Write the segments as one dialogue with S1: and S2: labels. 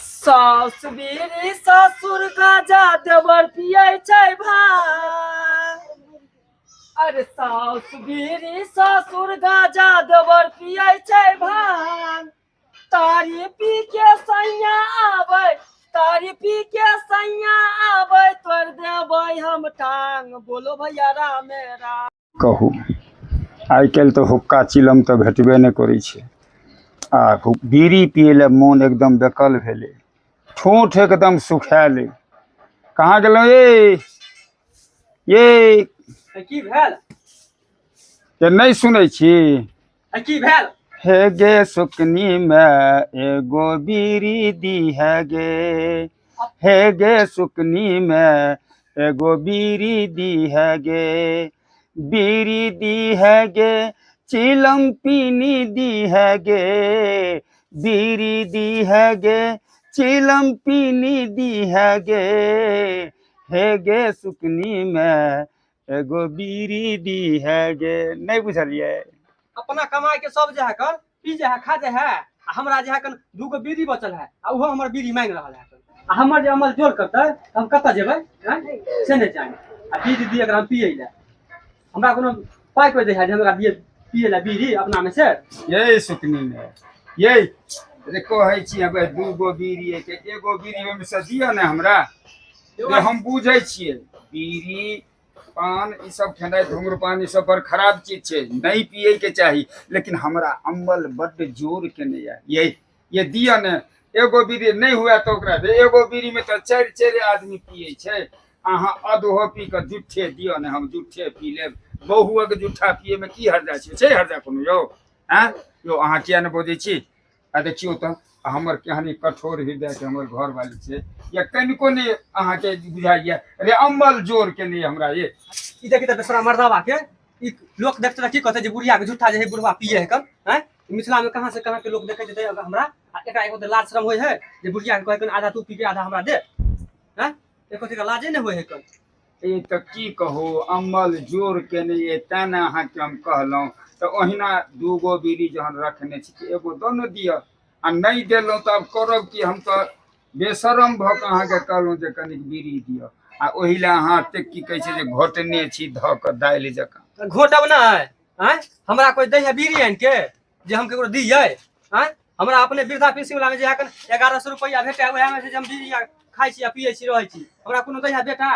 S1: सास बीड़ी ससुर गाजा देवर पियै छै भांग। अरे सास बीड़ी ससुर गाजा देवर पियै छै भांग। तारी पी के सैया आबै, तारी पी के सैया आबै, तोड़ देबै हम टांग। बोलो भैया रामे राम।
S2: कहू आइ काल्हि तऽ हुक्का चिलम तऽ भेटबे नहि करै छै आ बीड़ी पिए लए मोन एकदम बेकल भेलै, ठोँठ एकदम सुखाएल। कहाँ गेलहुँ ये
S1: की भेल?
S2: ये नहीं सुनै छी?
S1: की भेल?
S2: हे गे सुकनी में एगो बीड़ी दी है गे, हे गे सुकनी में एगो बीड़ी दी है गे, बीड़ी दी है गे चिलम पीनी दी है गे, बीड़ी दी है गे चिलम पीनी दी है गे, हे गे सुकनी में एगो बीड़ी दी है गे। नहीं बुझलिए?
S1: अपना कमाई के सब जे है कर पी जे है खा जे है, हमरा जे है कन दूगो बीड़ी बचल है आ उहो हमर बीड़ी मांग रहल है। आ हमर जे अमल जोर करते हम कत जेबै से नहीं जाने। आ बीड़ी दिए अगर हम पिए ले हमरा कोनो पाई कोई दे है जे हमरा दिए पिए ले बीड़ी अपना में से?
S2: यही सुकनी में यही रे कहै छी हमे दूगो बीड़ी के एगो बीड़ी में से दियो ने हमरा। रे हम बुझै छियै बीड़ी पान ई सब खेनाइ धूम्रपान ई सब बड़ खराब चीज छै, नहीं पिए के चाही, लेकिन हमरा अम्बल बड्ड जोर केने ये दियो ने एगो बीड़ी। नहीं हुआ तो ओकरा दे एगो बीड़ी में तो चारि चारि आदमी पिए छै, अहाँ अधो पी के जुठे दियो ने हम जुठे पी लेब। बहुआ के जुठा पिए में की हर्जा छै हर्जा कोनो यौ? हैं यौ अहाँ किया ने बोझै छी? आ देखियो तो हमर केहनी कठोर हृदय के हमर घर वाली छै, या कनिको नहीं अहाँ के बुझाइए रे अम्बल जोर के नहीं हमरा ये।
S1: ई देखि त बेसरा मर्दावा के ई लोक देखते त की कहते जे बुढ़िया के झूठा जे है बुढ़वा पिए है कन हैं। मिथिला में कहां से कहां के लोग देखे जेते हमरा एकरा एगो त लाज शरम होय है जे बुढ़िया के कहे कन आधा तू पी के आधा हमरा दे हैं। एको त लाजे नहीं होय है कन।
S2: ये तो की कहो अम्बल जोर के नहीं ये तेना अहाँ के हम कहलहुँ तो ओहिना दूगो बीड़ी जहन रखने छी एगो दोनों दियो आ नहीं देलहुँ तब करब कि हम तो बेशरम भऽ कऽ अहाँके कहलहुँ जे कनिक बीड़ी दियो आ ओहि लए अहाँ ते की कहै छै जे घोटने छी धऽ कऽ दालि जकाँ।
S1: घोटब ना हैं हमरा कोई दे है बीड़ी आन के जे हम केकरो दियै हैं? हमरा अपने वृद्धा पेंशन वाला में जे है 1100 रुपया भेटे ओहे में से हम बीड़ी खाइ छी आ पियै छी रहै छी, हमरा कोनो दे है बेटा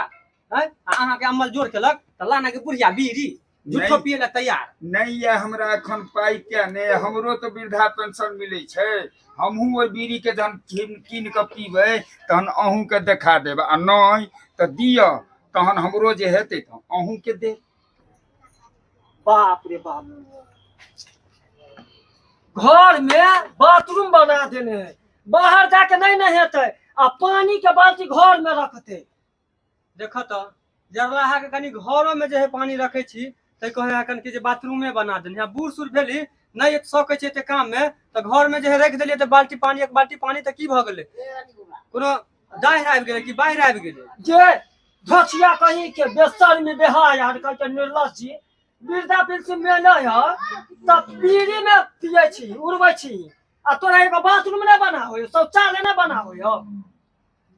S1: हैं? अहाँ के अम्मल जोर केलक त लाना के बुढ़िया बीड़ी झूठो पिए ला तैयार
S2: नहीं ये हमरा एखन पाई क्या नहीं, हमरो तो वृद्धा पेंशन मिलै छै, हमहूँ ओहि बीड़ी के जहन कीन कऽ पीबै तहन अहूँ के देखा देब आ नहीं तो दियो तहन हमरो जे हेतै तऽ अहूँ के देब।
S1: बाप रे बाप, घर में बाथरूम बना देने है, बाहर जाके नहीं नहेते आ पानी के बाल्टी घर में रखते। देखो तो जरलाहा के कनी घरों में जे है पानी रखे छी त कहे है कन कि जे बाथरूमे बना देने है। बूढ़ सूढ़ भेली नहीं सकै छै ते काम में त घर में जे है रख देलिए त बाल्टी पानी एक बाल्टी पानी त की भ गेलै कोनो दाहि आबि गेलै कि बाहर आबि गेलै जे धछिया कहीं के बेसर में बेहाय हर के निर्लज जी वृद्धा पेंशन में नहीं है तब बीड़ी में पिए छी उड़बै छी आ तोरा एगो बाथरूम नहीं बना हो शौचालय नहीं बना हो।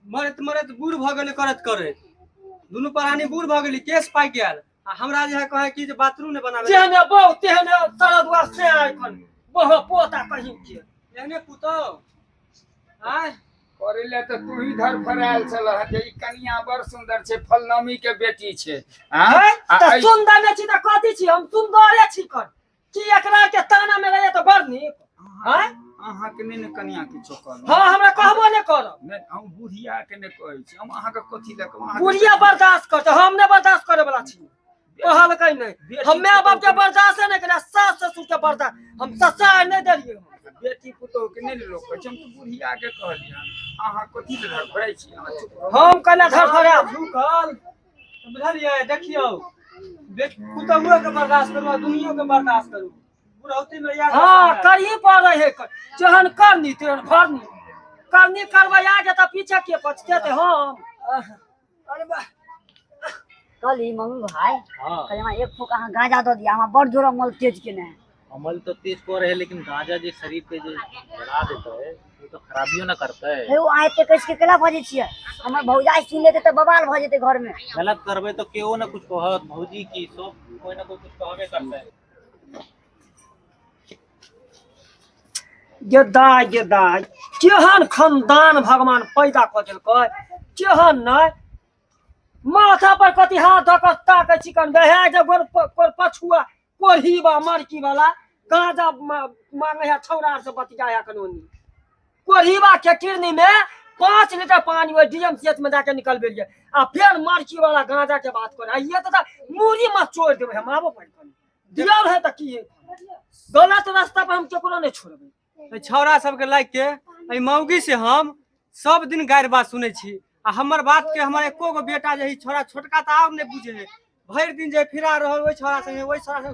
S1: मरत मरत बूढ़ भ गेलै करत करत दुनू प्राणी बूढ़ भ गेली केस पाइ गेल आ हमरा जे है कहे कि जे बाथरूम नहीं बनावे जेहने बहु तेहने सरदवा से आइखन बहु पोता कहीं के एहने पुतो आय
S2: करे ले तो तू ही धर फरायल छल जे ई कनिया बड़ सुंदर छै फलनामी के बेटी छै
S1: हैं त सुंदर में छी त कथि छी हम सुंदरे छी कर कि एकरा के ताना में रहे त बड़ नीक हैं।
S2: अहाँ के नहीं कनिया किछो कहलहुँ?
S1: हां हमरा कहबो नहीं करब
S2: नहीं हम बुढ़िया के नहीं कहै छी, हम अहाँ के कथि लए कहब?
S1: बुढ़िया बर्दाश्त करते हम नहीं बर्दाश्त करे वाला छी कहल कहीं नहीं हम माय बाप के बर्दाश्त नहीं करे सास ससुर के बर्दाश्त हम ससाय नहीं देलिए।
S2: बेटी पुतोह के नहीं लोग कहै छै, हम तो बुढ़िया के कहलिए अहाँ कथि लए धरफड़ै छी?
S1: हम कने धरफड़ा भूकल बुझलिए देखियो पुतहुओ के बर्दाश्त करू दुनिया के बर्दाश्त करू बुढ़ौती में यार हां करही पड़े है जहन करनी तेहन भरनी करनी करवाया जे त पीछे के पछते थे हम। अरे बा
S3: कल ही मम्मी भाई कल एक फूक गांजा दो दिया, बड़ जोर मल तेज के ने अमल तो तेज को रहे लेकिन गांजा जो शरीर पे जो जला देता है वो तो खराबियों ना करता है।
S4: हे आइ ते कैसे के केला भजे छियै हमर भौजाई सुन लेते त बवाल भ जेते घर में।
S3: गलत करबे तो केओ ना कुछ कहत, भौजी की सब कोई ना कोई कुछ कहबे करता है।
S1: गेदाय केहन खानदान भगवान पैदा कऽ देलकै, केहन नहि माथा पर कथी हाथ धऽ कऽ ताकै चिकन बहे जे पछुआ कोढ़ी बा मरकी वाला गांजा मांगे है छौरा से बतिया है कानूनी कोढ़ी बा के किरनी में 5 लीटर पानी वो डीएमसीएच में जाके निकल बेरिए आ फिर मरकी वाला गांजा के बात करे ये तो मूरी मत छोड़ देबे हम आबो पड़ दिया है त की गलत रास्ता पर हम केकरो नहीं छोड़बे।
S5: छौरा सबके लाग के एहि मौगी से हम सब दिन गारि बात सुनै छी आ हमर बात के हमर एको गो बेटा जे छौरा छोटका त आब नहीं बुझे है, भरि दिन जे फिरा रहल ओहि छौरा संगे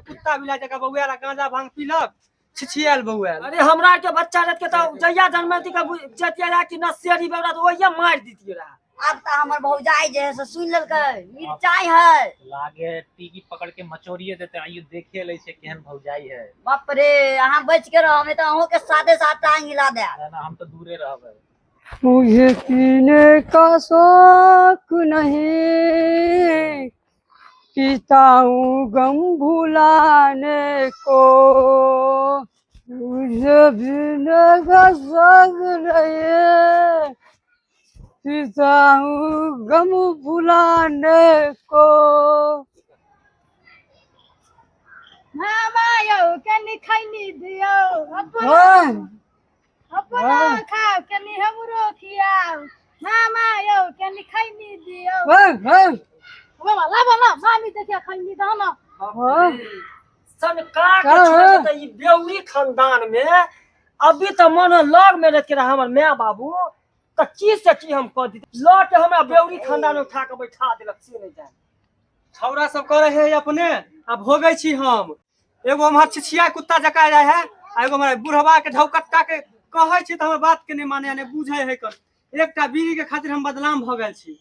S5: कुत्ता बिला जका बौआ गांजा भांग पीलक छिछियाल बौआ।
S1: अरे हमरा के बच्चा रत के त जइया जन्मती के जतिया कि नसेरी बेवरा तो ओइया मार दीतिए रहा।
S4: अब त हमर भौजाई जे है से सुन लेलकै मिर्चाई है
S3: लागे टीकी पकड़ के मचोरिए देते आइयो देखे ले से केहन भौजाई है।
S4: बाप रे अहाँ बच के रहो हमें तो अहों के साथे साथ टांग हिला दे
S3: ना हम तो दूरे रहबे।
S6: मुझे पीने का शौक नहीं, पीता हूँ गम भुलाने को, मुझे पीने का शौक नहीं, पीता हूँ गम भुलाने को।
S7: मामा यौ कनी खैनी दियो अपना खाओ कनी हमरो खियाओ। मामा यौ कनी खैनी दियो बाबा लाबो ना मामी देखिया खैनी दो ना।
S1: सनका के छोड़ त ई बेउरी खानदान में अभी त मन लग में रख के हमर माय बाबू त की से की हम कह दी ल के हमरा बेउरी खानदान में उठा के बैठा देलक से नहीं जाए।
S5: छौरा सब करे है अपने आ भोगे छी हम। एगो हमर छिछिया कुत्ता जका जाय है आ एगो हमर बुढ़वा के ढौकट्टा के कहै छी त हमर बात के नहीं माने ने बुझे है कर। एकटा बीड़ी के खातिर हम बदनाम भ गेल छी।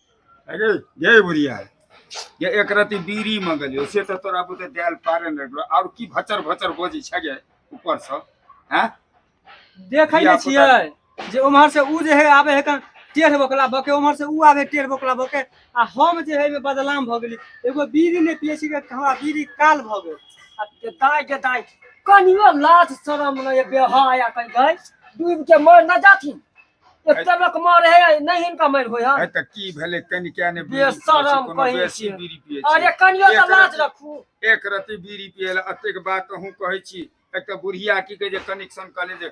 S2: अरे ये बुढ़िया ये एक रति बीड़ी मंगलियो से तो तोरा बुते देल पारे न लगलो और की भचर भचर बोजी छगे ऊपर से हैं
S5: देखै नै छियै जे उम्हर से उ जे है आबे है कन टेढ़ बोकला बके उम्हर से उ आबे टेढ़ बोकला बके आ हम जे है में बदनाम भ गेली। एगो बीड़ी ने पिए छी के हमरा बीड़ी काल भ गेल।
S1: आ दाई कनियो लाज शरम न ये बेहाया कहि गई डूब के मर न जाथिन एते लोग मर है नहीं इनका मर होय है
S2: त की भेले कनि क्या ने
S1: बेशरम कहि
S2: बेसी बीड़ी पिए छी।
S1: अरे कनियो त लाज रखू
S2: एक रति बीड़ी पिएला अतेक बात कहूं कहै छी। एक त बुढ़िया की कहे जे कनेक्शन कले जे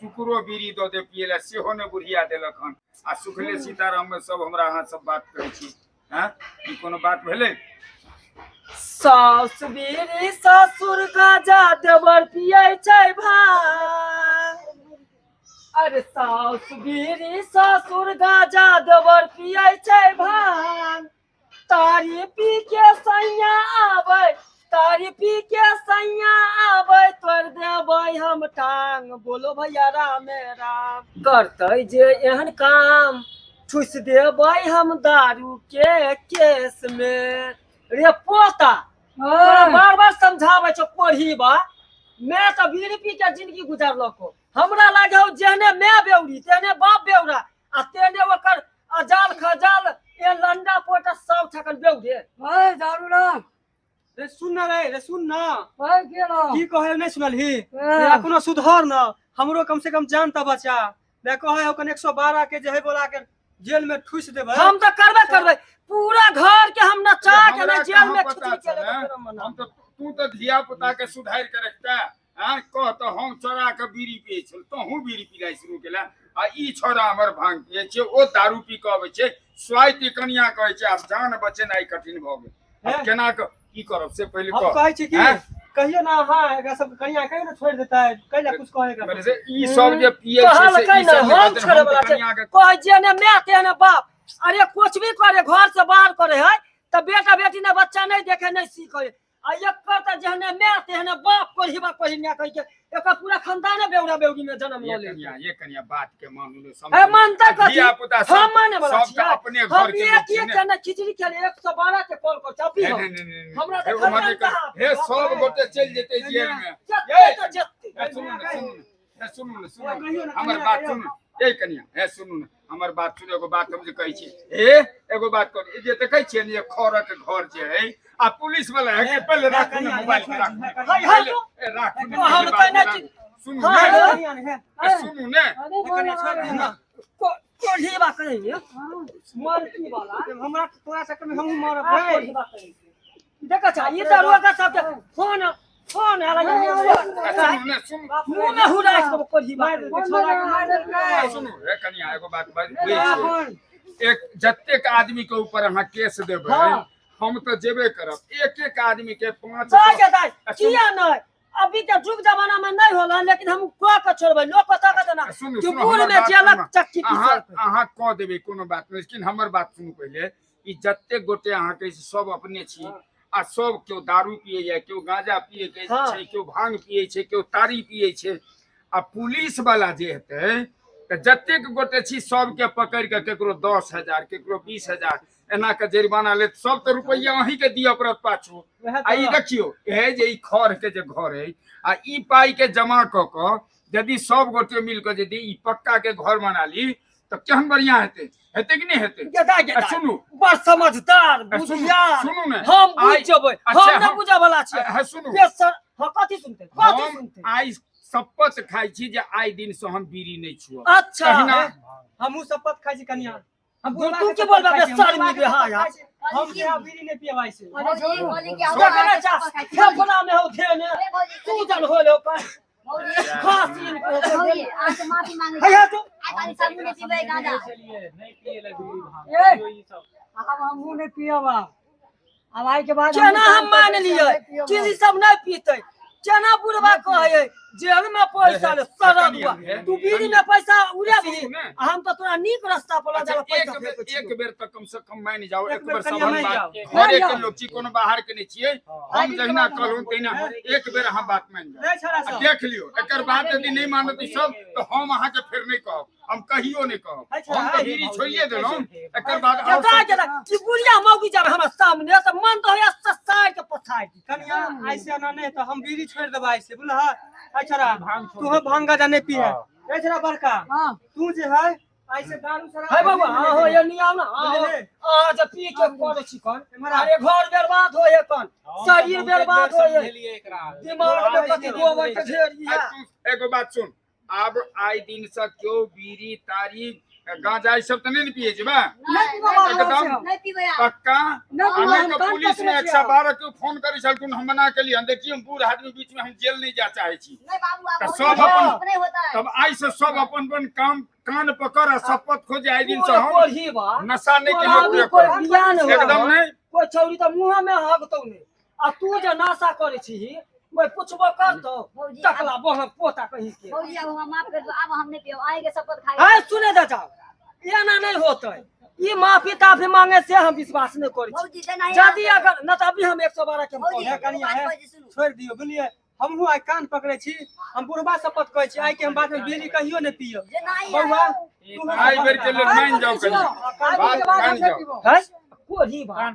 S2: टुकरो बीड़ी दो दे पिएला सेहो ने बुढ़िया देलक हन आ सुखले सीताराम में सब हमरा अहाँ सब बात कहै छी। हैं ई कोनो बात भेले?
S1: सास बीड़ी ससुर गाजा देवर पिए छै भाई। अरे सास बीड़ी ससुर गाजा देवर पिए छै भाई। तारी पी के सैया आबै तारी पी के सैया आबै तोड़ देबै हम टांग। बोलो भैया राम राम करतै जे एहन काम ठुस देबै हम दारू के केस में। रे पोता बार बार समझावे छो कोढ़ी बा मैं तो बीड़ी पी के जिंदगी गुजारलको हमरा लागे हो जेहने मैं बेउरी तेने बाप बेउरा आ तेने ओकर अजाल खजाल ए लंडा पोटा सब ठकन बेउरे।
S6: ओए दारू ना
S5: रे सुन रे सुन ना
S6: ओए केला
S5: की कहे नहीं सुनलही अपनो सुधर ना हमरो कम से कम जान त बचा। मैं कहे हो कन 112 के जे है बोला के जेल में ठूस देबे।
S1: हम तो करबे पूरा घर के हम नचा के ना जेल में छुट्टी के
S2: हम तो तू तो धिया पुता के सुधार के रखता हां कह तो हम चोरा के बीड़ी पिए छल तो हूं बीड़ी पिलाई शुरू केला आ ई छोरा हमर भांग पिए छे ओ दारू पी के आबै छे स्वाति कन्या कहै छे अब जान बचेनाई कठिन भ गेल। अब केना की करब से पहले
S5: हम कहै छी कि कहियो ना हां एकरा सब कन्या कहियो ना छोड़ देता है कैला कुछ कहे का
S2: मेरे से ई सब जे पिए छे से ई सब
S1: हम छोड़े वाला छे कह जेने मैं तेने बाप। अरे कुछ भी करे घर से बाहर करे है त बेटा बेटी ने बच्चा नहीं देखे नहीं सीखे आ एक कहता जहने मैं तेहने बाप कोहिबा कोहिन्या कह के एका पूरा खानदान बेउरा बेउरी में जन्म ले ले
S2: ये कन्या बात के मानू ले
S1: ए मानता कथी
S2: धिया पुता
S1: हम माने वाला
S2: सब अपने घर के लोग
S1: ये केना खिचड़ी के 112 के कॉल कर चाबी हो हमरा
S2: हे
S1: तो
S2: मने हे सब गोटे चल जेते जेल में
S1: जत्ते तो जत्ते
S2: सुनु हमर बात सुनु ए कन्या हे सुनु हमर बात सुन एगो बात हम जे कहै छी ए एगो बात कर जे देखै छियै ने खौरा के घर जे है आ पुलिस वाला है के पहले राख मोबाइल पे राख
S1: हम कहना
S2: सुनु सुनु ने
S1: कोढ़ी बात करेंगे मरती वाला हमरा तोरा चक्कर में हम मरब देखा चाहिए दरुआ का सब फोन आला मुंह में हुरा इसको कोढ़ी बात
S2: सुनु हे कन्या एगो बात एक जत्ते का आदमी के ऊपर अहाँ केस देबै हम तो जेबे करब एक एक आदमी के 5
S1: किया नहीं अभी के जुग जमाना में नहीं होला लेकिन हम को के छोड़बै लोग पता का ना कि पूर में जेलक चक्की
S2: अहाँ क देबै कोनो बात नहीं लेकिन हमर बात सुनु पहले ई जत्ते गोटे अहाँ के सब अपने छी आ सब केओ दारू पिए या केओ गांजा पिए के छै केओ भांग पिए छै केओ तारी पिए छै आ पुलिस वाला जे हेतै त जत्ते गोटे छी सब के पकड़ के केकरो 10,000 केकरो 20,000 एना के जुर्माना ले सब तो रुपया अही के दिया पड़त पाछू आ ई देखियो ए जे ई खर के जे घर है आ ई पाई के जमा क यदि सब गोटे मिल के यदि ई पक्का के घर बना ली तो केहन बढ़िया हेते हेते कि नहीं हेते सुनु
S1: बड़ समझदार बुझियार
S2: सुनु ने
S1: हम बुझ जेबै हम न बुझा वाला छी
S2: सुनु
S1: कथि सुनते
S2: आई शपथ खाई छी जे आई दिन से हम बीड़ी नहीं छुआ
S1: अच्छा
S5: हमहू शपथ खाई छी कन्या हम
S1: तू के बोलबा बे शर्म बेहाया
S5: हम के बीड़ी नहीं पियबाई से
S4: भौजी बोली कि
S1: देखना जा फेफड़ा में हो धेने तू जल होलो पर खासी ने
S4: भौजी आज माफी मांगे
S1: हैया तू
S4: आज सब ने पीबे गांजा
S3: नहीं पिए ले बीड़ी भांग ये सब
S6: अब हम मुंह नहीं पियबा अब आई के बाद
S1: केना हम मान लिए चीनी सब नहीं पीते केना बुढ़वा कहे जेल में पैसा ले सरदुआ तू बीड़ी में पैसा उड़ा भी हम तो तोरा नीक रास्ता पर जा पैसा
S2: एक बेर तक कम से कम मान जाओ एक बेर सब बात घरे के लोग छी कोनो बाहर के नहीं छिए हम जहिना कहलहुं तहिना एक बेर हम बात मान जाओ देख लियो एकर बाद यदि नहीं मानत सब तो हम अहाँ के फिर नहीं कहब हम कहियो नहीं कहब हम तो बीड़ी छोड़िए देलौं एकर बाद
S1: केता गेला कि बुढ़िया मौगी जब हमरा सामने तो मन तो है ससाई के पछाई
S5: कन्या ऐसे ना नहीं तो हम बीड़ी छोड़ देबा ऐसे बुझला अच्छा तू हम भांग गाजा नहीं पिए ए छरा बड़का तू जे है ऐसे दारू शराब
S1: है बाबा हां हो ये नहीं आना आ जब पी के करे छी कौन अरे घर बर्बाद हो ये कौन शरीर बर्बाद हो ये दिमाग में कथि गोबर के ढेर
S2: एगो बात सुन अब आई दिन से क्यों बीड़ी तारी गांजा ई सब तो नहीं पिए जेबा एकदम
S4: नहीं पीबे
S2: पक्का हमें तो पुलिस में 112 के फोन करी छलकुन हम मना के लिए देखिए हम बूढ़ आदमी बीच में हम जेल नहीं जा चाहे छी
S4: नहीं बाबू
S2: तो सब अपन
S4: अपने होता है
S2: तब आई से सब अपन काम कान पकड़ शपथ खोजे आई दिन से हम नशा नहीं के लोग एकदम नहीं
S1: कोई छौरी तो मुंह में हगतौ नहीं आ तू जे नशा करे छी मैं पूछबो करतो टकला बह पोता कहि के
S4: भौजी अब हम माफ कर दो अब हम नहीं पियो आएंगे शपथ खाए
S1: हां सुने जा जा एना नहीं होतै ई माफी ताफी मांगे से हम विश्वास नहीं करै छी
S4: भौजी देना
S1: यदि अगर न त अभी हम 112 के
S4: भौजी
S5: कन्या है छोड़ दियो बुझलिए हमहू आई कान पकड़े छी हम बुढ़वा शपथ कहै छी आई के हम बाद में बीड़ी कहियो नहीं पियो बउवा
S2: आई बेर के लिए मान जाओ कनी बात मान जाओ
S1: है कोही बात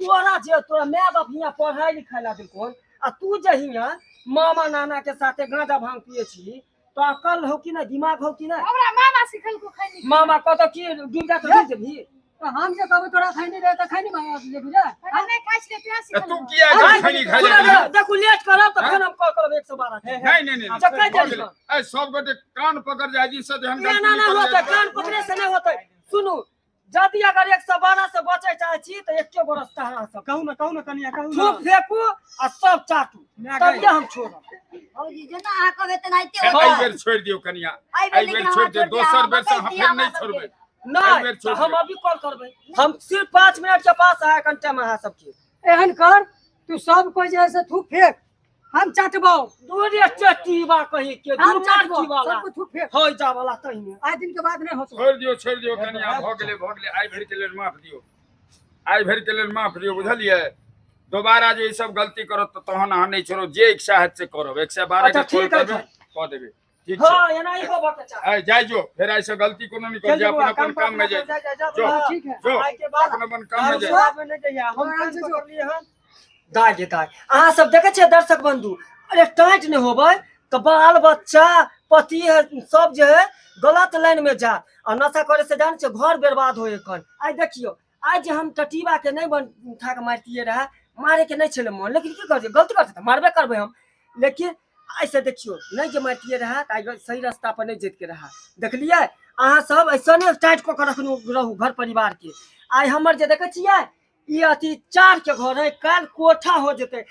S1: तोरा जे तोरा माय बाप हिया पढ़ाई लिखाई ला देलकोन आ तू जहिया मामा नाना के साथे गांजा भांग पिए छी तो अकल हो कि ना दिमाग हो कि ना
S7: हमरा मामा सिखल को खैनी
S1: मामा कहतो कि डूब जा तो जेबी
S6: तो हम जे कहबे तोरा खैनी रहे त खैनी मांगा ले बुझा
S7: नहीं काछ के प्यास सिखल
S2: तू किया खनी खा ले
S1: देखो लेट करब त फिर हम कॉल करब 112
S2: नहीं
S1: जक्का जल्दी
S2: ए सब गोटे कान पकड़ जाय जी से हम
S1: ना ना होता कान पकड़े से नहीं होता सुनो यदि अगर 112 से बचे चाहे छी तो एक बरस तहरा सब
S5: कहू ना कन्या कहू
S1: थूक फेंकू आ सब चाटू तब हम छोड़ब
S4: भौजी जेना आ कहबे त नाइते
S2: आई बेर छोड़ दियो कन्या आई बेर छोड़ दियो दोसर बेर से हम फिर नहीं छोड़बे
S1: नहीं हम अभी कॉल करबे हम सिर्फ 5 मिनट के पास आए घंटा में सब के
S6: एहन कर तू सब कोई जैसे थूक फेंक हम चाटबो
S1: दूरे चटीबा कहि के
S6: हम
S1: दुमार
S6: चाटबो
S1: की वाला
S6: सब कुछ थूक फेंक
S1: होई जा वाला तहिने
S6: आज दिन के बाद नहीं होतो
S2: छोड़ दियो कन्या भ गेले आई भर के लेल माफ दियो आई भर के लेल माफ दियो बुझलिए दोबारा जो ये सब गलती करो तो तहन अहाँ नहीं छोड़ो, जे इच्छा है से करो, 112
S1: अच्छा,
S2: के
S1: ठीक है,
S2: कह देबे। ठीक छै,
S1: हाँ एना ही होबा के चाही।
S2: आइ जाय जो, फेर ऐसे गलती कोनो नहीं कर,
S1: चल
S2: जे
S1: बउआ,
S2: अपन काम में जाय जो,
S6: ठीक है।
S2: जो
S1: आइ के बाद
S2: अपन काम में जाय।
S1: दारू में नहीं जइया, हम कान पकड़लिए हन। दाय गे दाय, अहाँ सब देखे छियै दर्शक बंधु, अरे टाइट नहीं होबै तो बाल बच्चा पति है सब जो है गलत लाइन में जा और नशा करे से जान छे घर बर्बाद होए कन। आई देखियो, आज जे हम टटीबा के नहीं बन उठा के मारतिए रहे, मारे के नहीं छले मन, लेकिन की कर गलती करते त मारबे करबे हम, लेकिन ऐसे देखियो नहीं जे मारतिए रहे त आई सही रास्ता पर नहीं जेत के रहा। देखलिए अहाँ सब ऐसा नहीं टाइट क के रखनु रहू घर परिवार के। आई हमर जे देखे छियै ई अथी 4 के घर है, काल कोठा हो जेते।